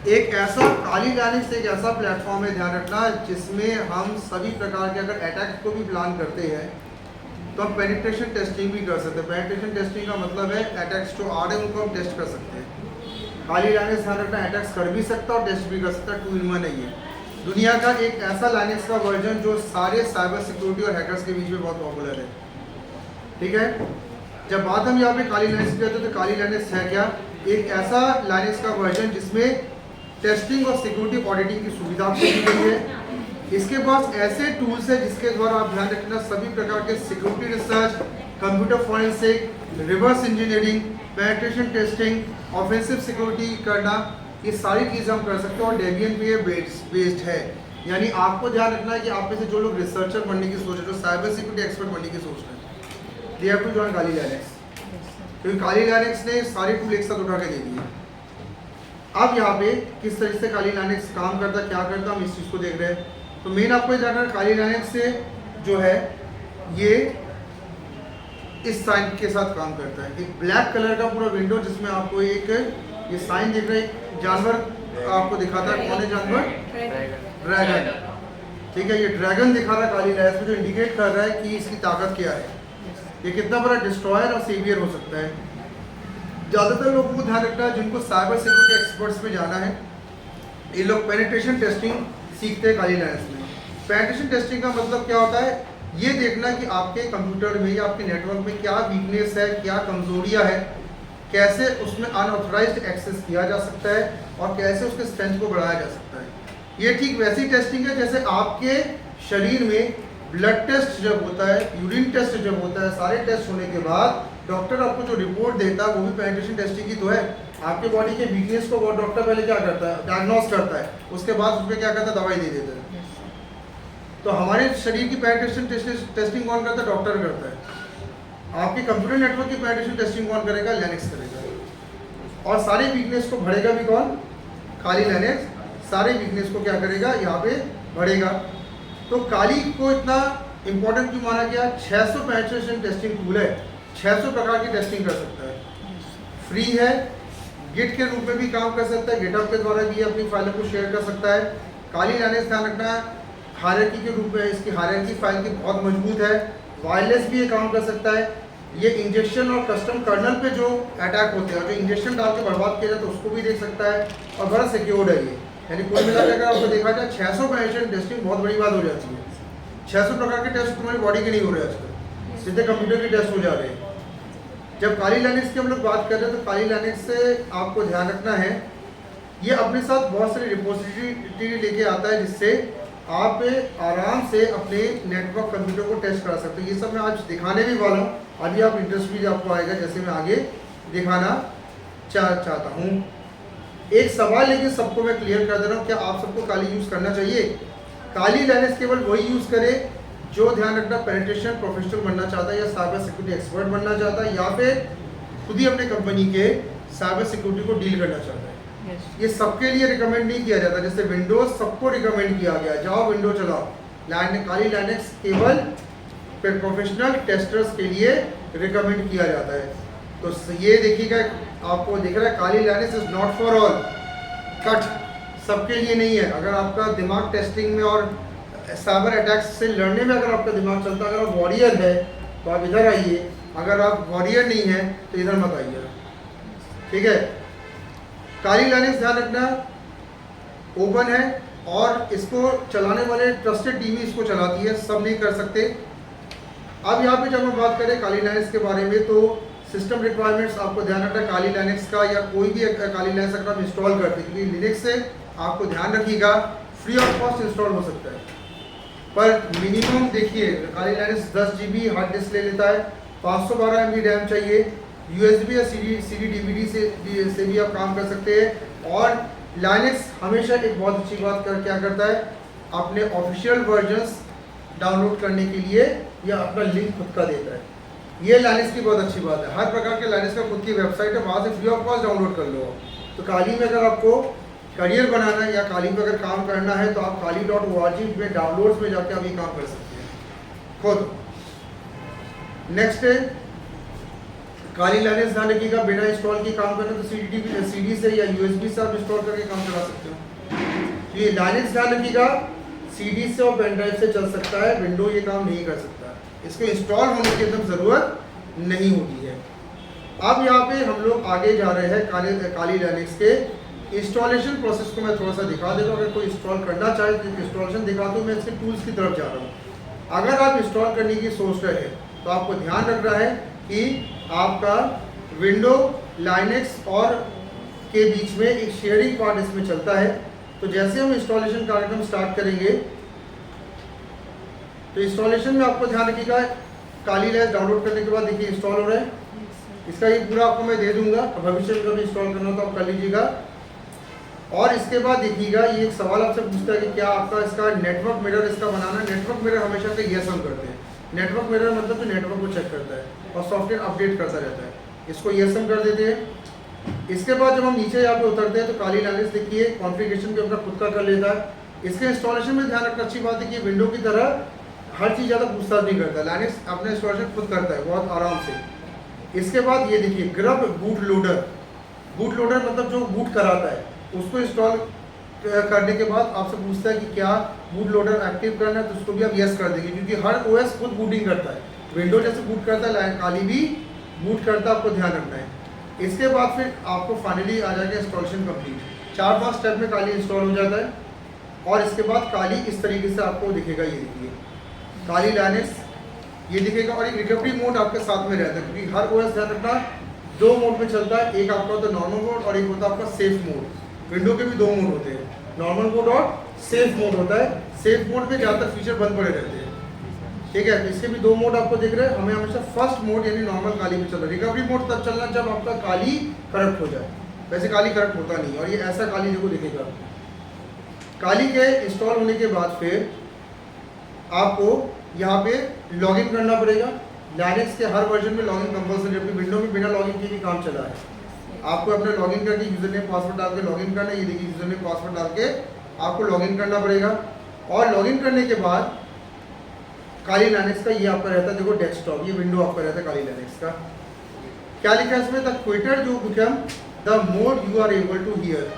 एक ऐसा काली लाइनेक्स एक ऐसा प्लेटफॉर्म है, ध्यान रखना, जिसमें हम सभी प्रकार के अगर अटैक को भी प्लान करते हैं तो हम पेनिट्रेशन टेस्टिंग भी कर सकते हैं। पेनिट्रेशन टेस्टिंग का मतलब है अटैक्स जो आ रहे हैं उनको हम टेस्ट कर सकते हैं। काली लाइनेक्स ध्यान रखना अटैक्स कर भी सकता है और टेस्ट भी कर सकता है, 2 in 1 है ये। दुनिया का एक ऐसा लाइनेक्स का वर्जन जो सारे साइबर सिक्योरिटी और हैकर्स के बीच में बहुत पॉपुलर है। ठीक है, जब बात हम यहाँ पे काली लाइनेक्स की करते हैं तो काली लाइनेक्स है क्या? एक ऐसा लाइनेक्स का वर्जन जिसमें टेस्टिंग और सिक्योरिटी ऑडिटिंग की सुविधा आपको दी गई है। इसके पास ऐसे टूल्स है जिसके द्वारा आप ध्यान रखना सभी प्रकार के security research, computer forensic, reverse engineering, penetration testing, offensive security करना, ये सारी चीज़ें हम कर सकते हैं और डेबियन पे बेस्ड है। यानी आपको ध्यान रखना है कि आप में से जो लोग रिसर्चर बनने की सोच रहे हैं, जो साइबर सिक्योरिटी एक्सपर्ट बनने की सोच रहे हैं, they have to join Kali Linux, क्योंकि काली लाइनेक्स ने सारे टूल एक साथ उठा के दे दिए। अब यहाँ पे किस तरीके से काली लाइनेक्स काम करता, क्या करता, हम इस चीज़ को देख रहे हैं। तो मेन आपको जानना है काली लाइनेक्स से जो है ये इस साइन के साथ काम करता है। एक ब्लैक कलर का पूरा विंडो जिसमें आपको एक ये साइन दिख रहा है, जानवर आपको दिखाता है। कौन है जानवर? ड्रैगन। ठीक है, ये ड्रैगन दिखा रहा है काली लाइनेक्स में, जो इंडिकेट कर रहा है कि इसकी ताकत क्या है, ये कितना बड़ा डिस्ट्रॉयर और सेवियर हो सकता है। ज़्यादातर लोगों को ध्यान रखना है जिनको साइबर सिक्योरिटी एक्सपर्ट्स में जाना है, ये लोग पेनिट्रेशन टेस्टिंग सीखते हैं काली लाइनेक्स में। पेनिट्रेशन टेस्टिंग का मतलब क्या होता है? ये देखना कि आपके कंप्यूटर में या आपके नेटवर्क में क्या वीकनेस है, क्या कमजोरियां है, कैसे उसमें अनऑथराइज्ड एक्सेस किया जा सकता है और कैसे उसके स्ट्रेंथ को बढ़ाया जा सकता है। ये ठीक वैसी टेस्टिंग है जैसे आपके शरीर में ब्लड टेस्ट जब होता है, यूरिन टेस्ट जब होता है, सारे टेस्ट होने के बाद डॉक्टर आपको जो रिपोर्ट देता है वो भी पेनिट्रेशन टेस्टिंग की तो है। आपके बॉडी के वीकनेस को वो डॉक्टर पहले क्या करता है? डायग्नोस करता है, उसके बाद उस पर क्या करता है? दवाई दे देता है। तो हमारे शरीर की पेनिट्रेशन टेस्टिंग कौन करता है? डॉक्टर करता है। आपके कंप्यूटर नेटवर्क की पेनिट्रेशन टेस्टिंग कौन करेगा? लाइनेक्स करेगा। और सारे वीकनेस को भरेगा भी कौन? काली लाइनेक्स सारे वीकनेस को क्या करेगा? यहाँ पे भरेगा। तो काली को इतना इंपॉर्टेंट क्यों माना गया? 600 पेनिट्रेशन टेस्टिंग टूल है, 600 प्रकार की टेस्टिंग कर सकता है, फ्री है, गिट के रूप में भी काम कर सकता है, गिटहब के द्वारा भी अपनी फाइलों को शेयर कर सकता है। काली लाइनेक्स ध्यान रखना हायरार्की के रूप में, इसकी हायरार्की फाइल की बहुत मजबूत है, वायरलेस भी ये काम कर सकता है। ये इंजेक्शन और कस्टम कर्नल पे जो अटैक होते हैं, जो इंजेक्शन डाल के बर्बाद किया जाए तो उसको भी देख सकता है और बड़ा सिक्योर्ड है ये। यानी कुल मिलाकर अगर आपको देखा जाए 600 पेनिट्रेशन टेस्टिंग बहुत बड़ी बात हो जाती है। 600 प्रकार के टेस्ट तुम्हारी बॉडी के नहीं हो रहे आजकल, सीधे कंप्यूटर के टेस्ट हो जा रहे हैं। जब काली लाइनेक्स की हम लोग बात कर रहे हैं तो काली लाइनेक्स से आपको ध्यान रखना है ये अपने साथ बहुत सारी रिपोजिटरी लेके आता है जिससे आप आराम से अपने नेटवर्क कंप्यूटर को टेस्ट करा सकते हो। ये सब मैं आज दिखाने भी वाला हूँ, अभी आप इंटरेस्ट भी आपको आएगा जैसे मैं आगे दिखाना चाहता हूँ। एक सवाल लेकिन सबको मैं क्लियर कर दे रहा हूँ, क्या आप सबको काली यूज़ करना चाहिए? काली लाइनेक्स केवल वही यूज़ करे जो ध्यान रखना पेनिट्रेशन प्रोफेशनल बनना चाहता है या साइबर सिक्योरिटी एक्सपर्ट बनना चाहता है या फिर खुद ही अपने कंपनी के साइबर सिक्योरिटी को डील करना चाहता है। ये सबके लिए रिकमेंड नहीं किया जाता, जैसे विंडोज सबको रिकमेंड किया गया, जाओ विंडो चलाओ। काली लाइनेक्स केवल प्रोफेशनल टेस्टर्स के लिए रिकमेंड किया जाता है। तो ये देखिएगा, आपको दिख रहा है Kali Linux is not for all, कट सबके लिए नहीं है। अगर आपका दिमाग टेस्टिंग में और साइबर अटैक्स से लड़ने में अगर आपका दिमाग चलता है, अगर आप वॉरियर है तो आप इधर आइए, अगर आप वॉरियर नहीं है तो इधर मत आइए। ठीक है, काली लाइनेक्स ध्यान रखना ओपन है और इसको चलाने वाले ट्रस्टेड टीवी इसको चलाती है, सब नहीं कर सकते। अब यहाँ पे जब हम बात करें काली लाइनेक्स के बारे में तो सिस्टम रिक्वायरमेंट्स आपको ध्यान रखना है काली लाइनेक्स का या कोई भी काली लाइनेक्स अगर आप इंस्टॉल करते हैं, क्योंकि लिनक्स से आपको ध्यान रखिएगा फ्री ऑफ कॉस्ट इंस्टॉल हो सकता है, पर मिनिमम देखिए काली लाइनेक्स 10 GB हार्ड डिस्क ले लेता है, 512 MB रैम चाहिए, USB या CD DVD से भी आप काम कर सकते हैं। और लाइनेक्स हमेशा एक बहुत अच्छी बात क्या करता है, अपने ऑफिशियल वर्जन्स डाउनलोड करने के लिए या अपना लिंक खुद का देता है। ये लाइनेक्स की बहुत अच्छी बात है, हर प्रकार के लाइनेक्स का खुद की वेबसाइट है, वहाँ से फ्री ऑफ कॉस्ट डाउनलोड कर लो। तो काली में अगर आपको करियर बनाना है या काली पे अगर काम करना है तो आप kali.org में डाउनलोड्स में जाकर आप ये काम कर सकते हैं खुद। नेक्स्ट है काली लाइनें ध्यान रखिएगा, बिना इंस्टॉल के काम करना तो सीडी से या यूएसबी से आप इंस्टॉल करके काम चला सकते हो। ये लाइनें ध्यान रखिएगा, सीडी से और पेन ड्राइव से चल सकता है, विंडो ये काम नहीं कर सकता, इसको इंस्टॉल होने की एकदम ज़रूरत नहीं होती है। अब यहाँ पे हम लोग आगे जा रहे हैं काली लाइनेक्स के इंस्टॉलेशन प्रोसेस को मैं थोड़ा सा दिखा देता हूँ। अगर कोई इंस्टॉल करना चाहे तो इंस्टॉलेशन दिखा दूँ, मैं इसके टूल्स की तरफ जा रहा हूँ। अगर आप इंस्टॉल करने की सोच रहे हैं तो आपको ध्यान रखना है कि आपका विंडो लाइनेक्स और के बीच में एक शेयरिंग पार्ट इसमें चलता है। तो जैसे हम इंस्टॉलेशन कार्यक्रम स्टार्ट करेंगे तो इंस्टॉलेशन में आपको ध्यान रखिएगा, काली लाइनेक्स डाउनलोड करने के बाद देखिए इंस्टॉल हो रहा है। इसका ये पूरा आपको मैं दे दूंगा, भविष्य में कभी इंस्टॉल करना तो आप कर लीजिएगा। और इसके बाद देखिएगा, ये एक सवाल आपसे पूछता है कि क्या आपका इसका नेटवर्क मिरर इसका बनाना है। नेटवर्क मिरर हमेशा से यस हम करते हैं। नेटवर्क मिरर मतलब तो नेटवर्क को चेक करता है और सॉफ्टवेयर अपडेट करता रहता है, इसको यस हम कर देते हैं। इसके बाद जब हम नीचे यहाँ पे उतरते हैं तो काली लाइनेक्स देखिए कॉन्फ़िगरेशन भी अपना खुद का कर लेता है। इसके इंस्टॉलेशन में ध्यान रखना अच्छी बात है कि विंडो की तरह हर चीज़ ज़्यादा पूछताछ नहीं करता, लाइनेक्स अपने इंस्टॉलेशन खुद करता है बहुत आराम से। इसके बाद ये देखिए grub boot loader, boot loader मतलब जो बूट कराता है, उसको इंस्टॉल करने के बाद आपसे पूछता है कि क्या बूट लोडर एक्टिव करना है, तो उसको भी आप यस कर देंगे, क्योंकि हर ओएस खुद बूटिंग करता है। विंडो जैसे बूट करता है, काली भी बूट करता है, आपको ध्यान रखना है। इसके बाद फिर आपको फाइनली आ जाएगा इंस्टॉलेशन कंप्लीट। 4-5 स्टेप में काली इंस्टॉल हो जाता है और इसके बाद काली इस तरीके से आपको दिखेगा। ये देखिए काली लाइनेक्स ये दिखेगा और एक रिकवरी मोड आपके साथ में रहता है, क्योंकि हर ओएस ध्यान रखना 2 मोड में चलता है। एक आपका होता है नॉर्मल मोड और एक होता है आपका सेफ मोड। विंडो के भी 2 मोड होते हैं, नॉर्मल मोड और सेफ मोड होता है। सेफ मोड में ज़्यादातर फीचर बंद पड़े रहते हैं, ठीक है। तो इसके भी 2 मोड आपको दिख रहे हैं। हमें हमेशा फर्स्ट मोड यानी नॉर्मल काली में चल रहा है। रिकवरी मोड तब चलना जब आपका काली करेक्ट हो जाए, वैसे काली करेक्ट होता नहीं। और ये ऐसा काली देखो दिखेगा। काली के इंस्टॉल होने के बाद फिर आपको यहाँ पे लॉगिन करना पड़ेगा। लाइनेक्स के हर वर्जन में लॉगिन कंपल्सरी, जबकि विंडो में बिना लॉगिन के भी काम चला है। आपको अपने लॉगिन करके यूजर नेम पासवर्ड डाल के लॉगिन करना है। ये देखिए यूजर नेम पासवर्ड डाल के आपको लॉगिन करना पड़ेगा। और लॉगिन करने के बाद काली लाइनेक्स का ये आपका रहता है, देखो डेस्कटॉप, ये विंडो आपका रहता है काली लाइनेक्स का। क्या लिखा है इसमें, the quieter you become the more you are able to hear.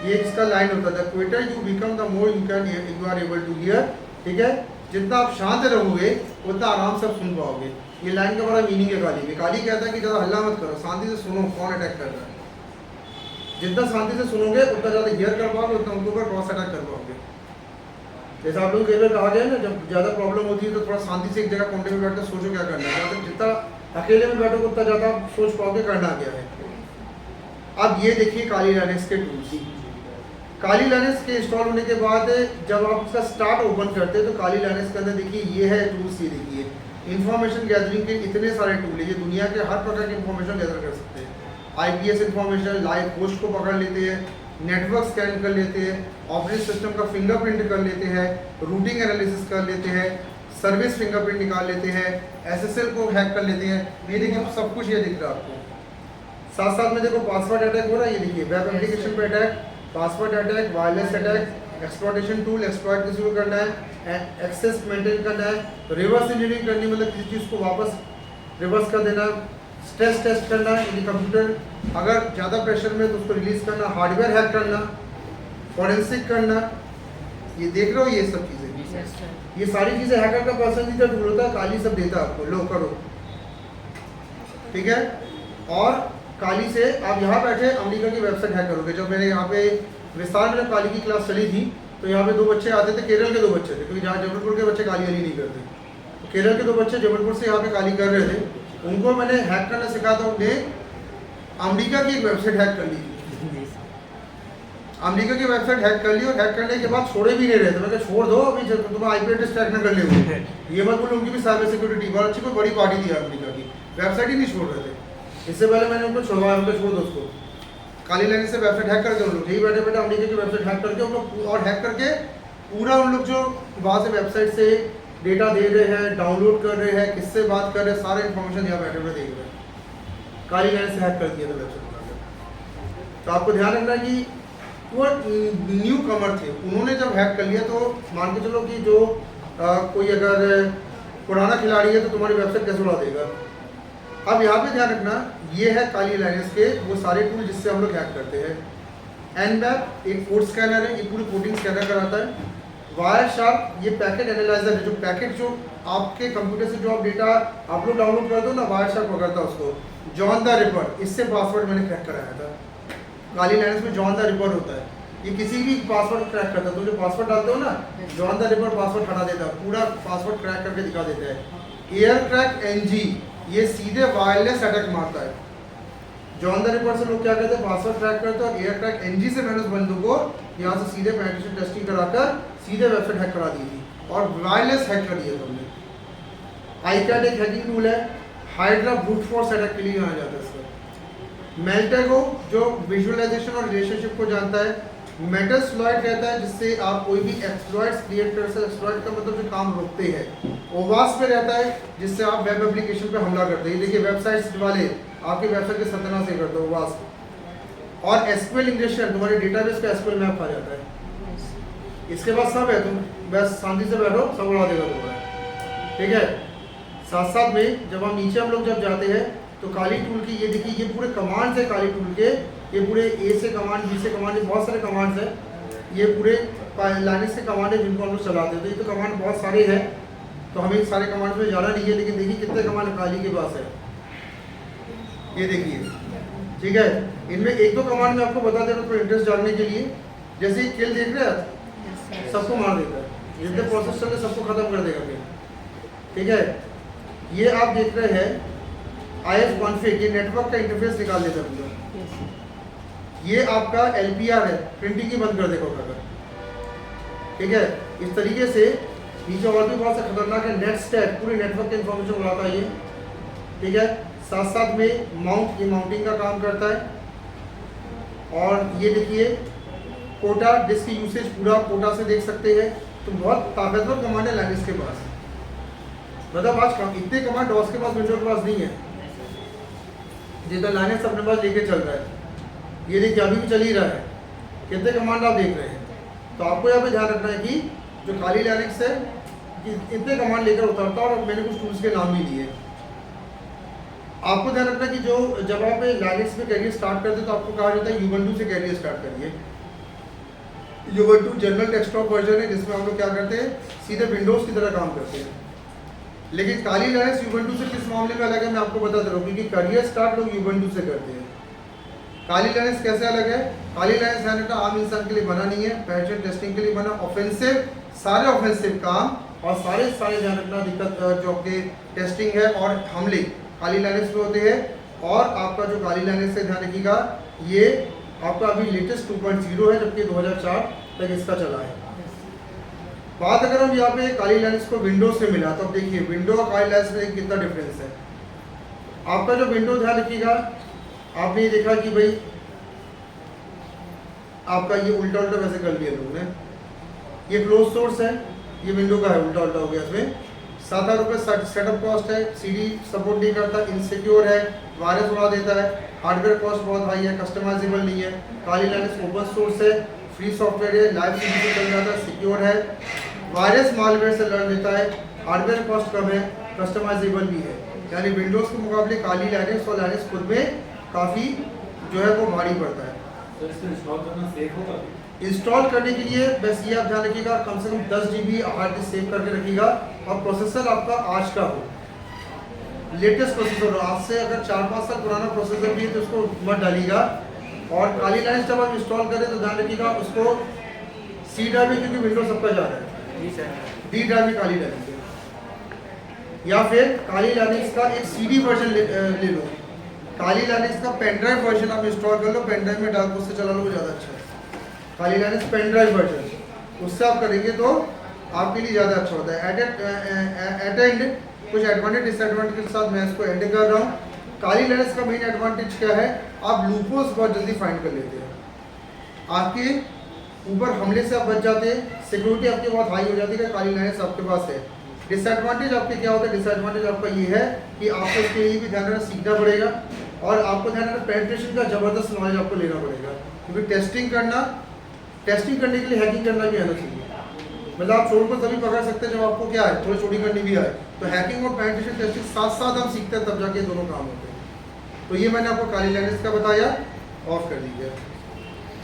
ये इसका लाइन होता है, the quieter you become the more you are able to hear, ठीक है। जितना आप शांत रहोगे उतना आराम से आप सुन पाओगे। ये लाइन का बड़ा मीनिंग है काली में। काली कहता है कि ज़्यादा हल्ला मत करो, शांति से सुनो कौन अटैक कर रहा है। जितना शांति से सुनोगे उतना ज़्यादा हियर कर पाओगे, उतना उनके ऊपर क्रॉस अटैक कर पाओगे। जैसे आप लोग कई बार कहा गया ना, जब ज़्यादा प्रॉब्लम होती है तो थोड़ा शांति से एक जगह कोने में बैठ कर सोचो क्या करना है। जितना अकेले में बैठोगे उतना ज़्यादा आप सोच पाओगे करना क्या है। अब ये देखिए काली लाइनेक्स के टूल्स। काली लाइनेक्स के इंस्टॉल होने के बाद जब आप इसका स्टार्ट ओपन करते हैं तो काली लाइनेक्स के अंदर देखिए ये है टूल्स। ये देखिए इंफॉर्मेशन गैदरिंग के इतने सारे टूल है। ये दुनिया के हर प्रकार की इंफॉर्मेशन गैदर कर सकते हैं। आईपीएस इंफॉर्मेशन, लाइव होस्ट को पकड़ लेते हैं, नेटवर्क स्कैन कर लेते हैं, ऑपरेटिंग सिस्टम का फिंगरप्रिंट कर लेते हैं, रूटिंग एनालिसिस कर लेते हैं, सर्विस फिंगरप्रिंट निकाल लेते हैं, एसएसएल को हैक कर लेते हैं। ये देखिए सब कुछ ये दिख रहा है आपको। साथ साथ में देखो पासवर्ड अटैक हो रहा है। ये देखिए वेब एप्लीकेशन पर attack, password attack, wireless attack, exploitation tool, exploit किसी को करना है, एक्सेस मेंटेन करना है, रिवर्स इंजीनियरिंग करनी मतलब किसी चीज़ को वापस रिवर्स कर देना, स्ट्रेस टेस्ट करना, यानी कंप्यूटर अगर ज़्यादा प्रेशर में तो उसको रिलीज करना, हार्डवेयर हैक करना, फॉरेंसिक करना। ये देख रहे हो ये सब चीज़ें, ये सारी चीज़ें हैकर का पसंदीदा टूल होता है। काली सब देता है आपको, लो करो, ठीक है। और काली से आप यहाँ बैठे अमेरिका की वेबसाइट हैक करोगे। जब मैंने यहाँ पे विस्तार में काली की क्लास चली थी तो यहाँ पे 2 बच्चे आते थे, केरल के 2 बच्चे थे, क्योंकि जहाँ जबलपुर के बच्चे काली वाली नहीं करते। तो केरल के 2 बच्चे जबलपुर से यहाँ पे काली कर रहे थे, उनको मैंने हैक करना सिखाया था। उन्होंने अमेरिका की एक वेबसाइट हैक कर ली थी। अमेरिका की वेबसाइट हैक कर ली और हैक करने के बाद छोड़े भी नहीं रहे थे। मैंने छोड़ दो अभी, तुम आईपी एड्रेस ट्रैक ना कर ले। ये मत बोलो, उनकी भी साइबर सिक्योरिटी बहुत अच्छी कोई बड़ी पार्टी थी अमेरिका की, वेबसाइट ही नहीं छोड़ रहे थे। इससे पहले मैंने उनको छुड़वाया, उनको छोड़ दो उसको। काली लाइनेक्स से वेबसाइट हैक करके उन लोग यही बैठे बैठे अमेरिका की वेबसाइट हैक करके उन लोग, और हैक करके पूरा उन लोग जो वहाँ से वेबसाइट से डेटा दे रहे हैं, डाउनलोड कर रहे हैं, किससे बात कर रहे हैं, सारे इन्फॉर्मेशन यहाँ बैठे बैठे देख रहे हैं। काली लाइनेक्स से हैक कर दिया था वेबसाइट। तो आपको ध्यान रखना कि वो न्यू कमर थे, उन्होंने जब हैक कर लिया तो मान के चलो कि जो कोई अगर पुराना खिलाड़ी है तो तुम्हारी वेबसाइट कैसे उड़ा देगा। अब यहाँ पे ध्यान रखना, ये है काली लाइनस के वो सारे टूल जिससे हम लोग हैक करते हैं। Nmap एक कोड स्कैनर है, ये पूरी कोडिंग स्कैनर कराता है। वायरशार्क ये पैकेट एनालाइजर है, जो पैकेट जो आपके कंप्यूटर से जो आप डेटा अपलोड डाउनलोड करते हो ना, वायरशार्क पकड़ता है उसको। जॉन द रिपर, इससे पासवर्ड मैंने क्रैक कराया था। काली लाइनस में जॉन द रिपर होता है, ये किसी भी पासवर्ड क्रैक करता है। तो जो पासवर्ड डालते हो ना, जॉन द रिपर पासवर्ड हटा देता है, पूरा पासवर्ड क्रैक करके दिखा देता है। एयर क्रैक NG ये सीधे वायरलेस अटैक मारता है। जॉन द रिपर से लोग क्या करते हैं, पासवर्ड क्रैक करते हैं, और एयर क्रैक NG से मैंने उस बंदू को यहाँ से सीधे पेनिट्रेशन टेस्टिंग कराकर सीधे वेबसाइट हैक करा दी थी और वायरलेस हैक कर दिया था हमने। iCAD एक हैकिंग टूल है, हाइड्रा ब्रूट फोर्स अटैक के लिए जाना जाता है इसका। मेल्टेगो जो विजुअलाइजेशन और रिलेशनशिप को जानता है। मेटास्प्लॉइट रहता है जिससे आप कोई भी एक्सप्लॉइट्स क्रिएट कर सकते हैं। एक्सप्लॉइट का मतलब जो काम रोकते हैं। ओवास पे रहता है जिससे आप वेब एप्लीकेशन पे हमला करते हैं। देखिए वेबसाइट्स वाले आपके वेबसाइट के सत्यानाश से करते हो ओवास। और एसक्यूएल इंजेक्शन, तुम्हारे डेटाबेस पे एसक्यूएल मैप आ जाता है। इसके बाद सब है, तुम बस शांति से बैठो, सब उड़ा देगा तुम्हारा, ठीक है। साथ साथ में जब हम नीचे हम लोग जब जाते हैं तो काली टूल की ये देखिए, ये पूरे कमांड्स है काली टूल के। ये पूरे A से कमांड, B से कमांड, बहुत सारे कमांड्स हैं। ये पूरे लाइनस के कमांड है जिनको हम लोग चलाते हैं। तो ये तो कमांड बहुत सारे हैं, तो हमें सारे कमांड्स में जाना नहीं है, लेकिन देखिए कितने कमांड काली के पास है, ये देखिए, ठीक है। इनमें एक दो कमांड में आपको बता दे रहा हूँ थोड़ा इंटरेस्ट जानने के लिए। जैसे किल देख रहे हैं, सबको मार देता है, जितने प्रोसेस चल रहे सबको खत्म कर देगा फिर, ठीक है। ये आप देख रहे हैं IF कॉन्फ़िग, ये नेटवर्क का इंटरफेस निकाल देता है पूरा। ये आपका LPR है, प्रिंटिंग ही बंद कर देगा अगर, ठीक है। इस तरीके से नीचे और भी बहुत सा खतरनाक है। नेट स्टैक पूरे नेटवर्क के इंफॉर्मेशन उड़ाता है ये, ठीक है। साथ साथ में माउंट, ये माउंटिंग का काम करता है। और ये देखिए कोटा, डिस्क यूसेज पूरा कोटा से देख सकते हैं। तो बहुत ताकतवर कमांड है लाइनस के पास। मतलब आज इतने कमांड डॉस के पास, विंडो के पास नहीं है, जितना लाइनस अपने पास लेके चल रहा है। ये देखिए अभी भी चल ही रहा है, कितने कमांड आप देख रहे हैं। तो आपको यहाँ पे ध्यान रखना है कि जो काली लाइनस है कि इतने कमांड लेकर उतरता है। और मैंने कुछ टूल्स के नाम भी दिए। आपको ध्यान रखना कि जो जब आप लाइनस में कैरियर स्टार्ट करते हैं तो आपको कहा जाता है यूबंटू से कैरियर स्टार्ट करिए। यूबंटू जनरल डेस्कटॉप वर्जन है जिसमें हम लोग क्या करते हैं, सीधे विंडोज़ की तरह काम करते हैं। लेकिन काली लाइनस यूबंटू से किस मामले में अलग है, मैं आपको बता दे रहा हूँ, क्योंकि कैरियर स्टार्ट लोग यूबंटू से करते हैं। काली लाइनस कैसे अलग है, काली लाइनस ध्यान रखना आम इंसान के लिए बना नहीं है, पेनिट्रेशन टेस्टिंग के लिए बना। ऑफेंसिव, सारे ऑफेंसिव काम और सारे ध्यान रखना दिक्कत जो आपके टेस्टिंग है और हमले काली लाइनस में होते हैं। और आपका जो काली लाइनस से ध्यान रखिएगा, ये आपका अभी लेटेस्ट 2.0 है, जबकि 2004 तक इसका चला है। बात अगर हम यहाँ पे काली लाइनस को विंडोज से मिला तो अब देखिए विंडो और काली लाइनस में कितना डिफरेंस है। आपका जो विंडो ध्यान रखिएगा, आपने ये देखा कि भाई आपका ये उल्टा उल्टा वैसे कर लिया लोगों ने। ये क्लोज सोर्स है, ये विंडो का है, उल्टा उल्टा हो गया। इसमें 7,000 रुपये सेटअप कॉस्ट है, CD सपोर्ट नहीं करता, इनसिक्योर है, वायरस उड़ा देता है, हार्डवेयर कॉस्ट बहुत हाई है, कस्टमाइजेबल नहीं है। काली लाइनस ओपन सोर्स है, फ्री सॉफ्टवेयर है, लाइव CD से चल जाता है, सिक्योर है, वायरस मालवेयर से लड़ देता है, हार्डवेयर कॉस्ट कम है, कस्टमाइजेबल भी है। यानी विंडोज़ के मुकाबले काली लाइनस और लाइनस खुद में काफ़ी जो है वो भारी पड़ता है। तो इसको इंस्टॉल करना सेफ होगा? इंस्टॉल करने के लिए बस ये आप ध्यान रखिएगा, कम से कम 10 GB हार्ड डिस्क सेव करके रखिएगा और प्रोसेसर आपका आज का हो, लेटेस्ट प्रोसेसर हो। आज से अगर 4-5 साल पुराना प्रोसेसर भी है तो उसको मत डालिएगा। और काली लाइनस जब आप इंस्टॉल करें तो ध्यान रखिएगा उसको C ड्राइव में, क्योंकि विंडोज सबका जा रहा है, D ड्राइव में काली लाइनस है। या फिर काली लाइनस का एक CD वर्जन ले लो। काली लाइनस का पेन ड्राइव वर्जन आप इंस्टॉल कर लो, पेन ड्राइव में डाल के उससे चला लो, ज़्यादा अच्छा है। काली लाइनस पेन ड्राइव वर्जन उससे आप करेंगे तो आपके लिए ज़्यादा अच्छा होता है। एट एंड कुछ एडवांटेज डिसएडवांटेज के साथ मैं इसको एंड कर रहा हूँ। काली लाइनस का मेन एडवांटेज क्या है, आप लूपहोल्स बहुत जल्दी फाइंड कर लेते हैं, आपके ऊपर हमले से आप बच जाते हैं, सिक्योरिटी आपकी बहुत हाई हो जाती है। काली लाइनस आपके पास है। डिसएडवांटेज आपके क्या होता है, डिसएडवांटेज आपका ये है कि आपको इसके लिए भी ध्यान रखना सीखना पड़ेगा और आपको ध्यान रखना पेनिट्रेशन का ज़बरदस्त नॉलेज आपको लेना पड़ेगा, क्योंकि टेस्टिंग करने के लिए हैकिंग करना भी आना चाहिए। मतलब आप चोर को तभी पकड़ सकते हैं जब आपको क्या है, थोड़ी चोरी करनी भी आए। तो हैकिंग और पेनिट्रेशन टेस्टिंग साथ साथ हम सीखते हैं, तब जाके दोनों काम होते हैं। तो ये मैंने आपको काली लैंग्वेज का बताया, ऑफ कर दीजिए।